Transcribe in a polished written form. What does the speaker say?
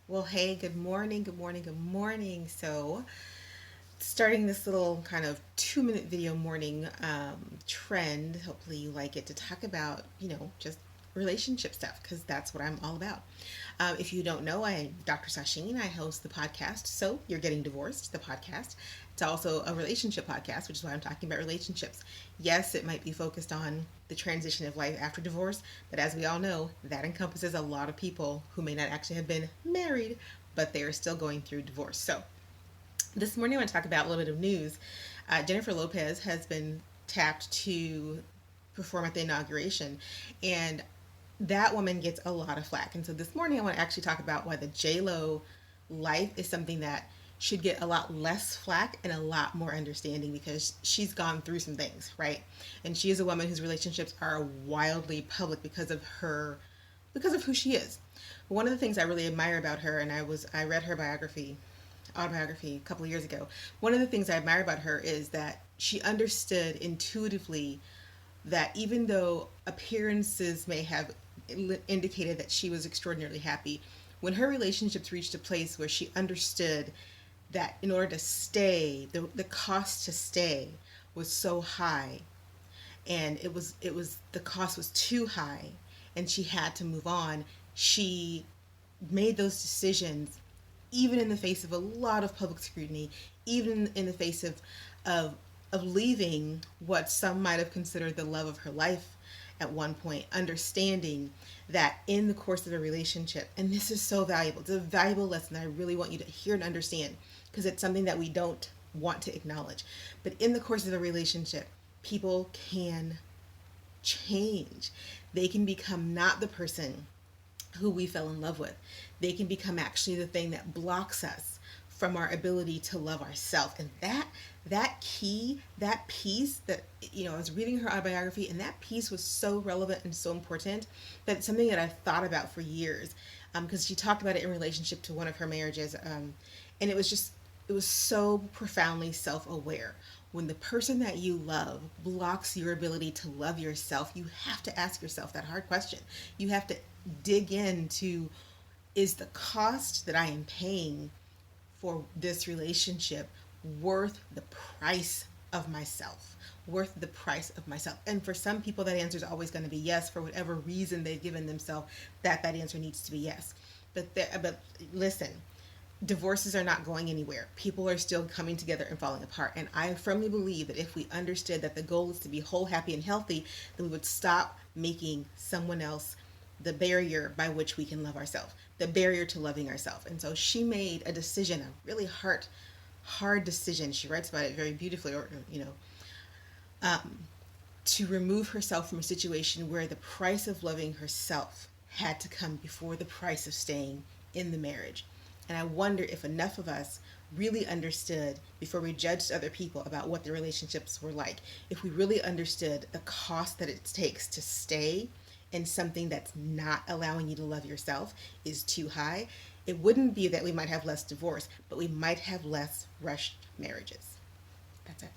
Well, hey, good morning, good morning, good morning. Starting this little kind of 2 minute video morning trend, hopefully you like it, to talk about, just relationship stuff, because that's what I'm all about. If you don't know, I'm Dr. Sasheen. I host the podcast, So You're Getting Divorced, the podcast. It's also a relationship podcast, which is why I'm talking about relationships. Yes, it might be focused on the transition of life after divorce, but as we all know, that encompasses a lot of people who may not actually have been married, but they are still going through divorce. So, this morning I want to talk about a little bit of news. Jennifer Lopez has been tapped to perform at the inauguration, and that woman gets a lot of flack. And so this morning I want to actually talk about why the J Lo life is something that should get a lot less flack and a lot more understanding, because she's gone through some things, right? And she is a woman whose relationships are wildly public because of who she is. One of the things I really admire about her, and I read her autobiography a couple of years ago. One of the things I admire about her is that she understood intuitively that even though appearances may have indicated that she was extraordinarily happy, when her relationships reached a place where she understood that in order to stay, the cost to stay was so high, and it was the cost was too high, and she had to move on. She made those decisions even in the face of a lot of public scrutiny, even in the face of of leaving what some might have considered the love of her life at one point, understanding that in the course of a relationship, and this is so valuable, it's a valuable lesson that I really want you to hear and understand, because it's something that we don't want to acknowledge. But in the course of a relationship, people can change. They can become not the person who we fell in love with. They can become actually the thing that blocks us from our ability to love ourselves. And that key, that piece that, I was reading her autobiography, and that piece was so relevant and so important that it's something that I've thought about for years. Because she talked about it in relationship to one of her marriages, and it was so profoundly self-aware. When the person that you love blocks your ability to love yourself, you have to ask yourself that hard question. You have to dig into, is the cost that I am paying for this relationship worth the price of myself? Worth the price of myself? And for some people, that answer is always going to be yes. For whatever reason they've given themselves, that answer needs to be yes. But listen, divorces are not going anywhere. People are still coming together and falling apart. And I firmly believe that if we understood that the goal is to be whole, happy, and healthy, then we would stop making someone else the barrier by which we can love ourselves, the barrier to loving ourselves. And so she made a decision, a really hard decision. She writes about it very beautifully, or um, to remove herself from a situation where the price of loving herself had to come before the price of staying in the marriage. And I wonder if enough of us really understood, before we judged other people about what their relationships were like, if we really understood the cost that it takes to stay in something that's not allowing you to love yourself is too high, it wouldn't be that we might have less divorce, but we might have less rushed marriages. That's it.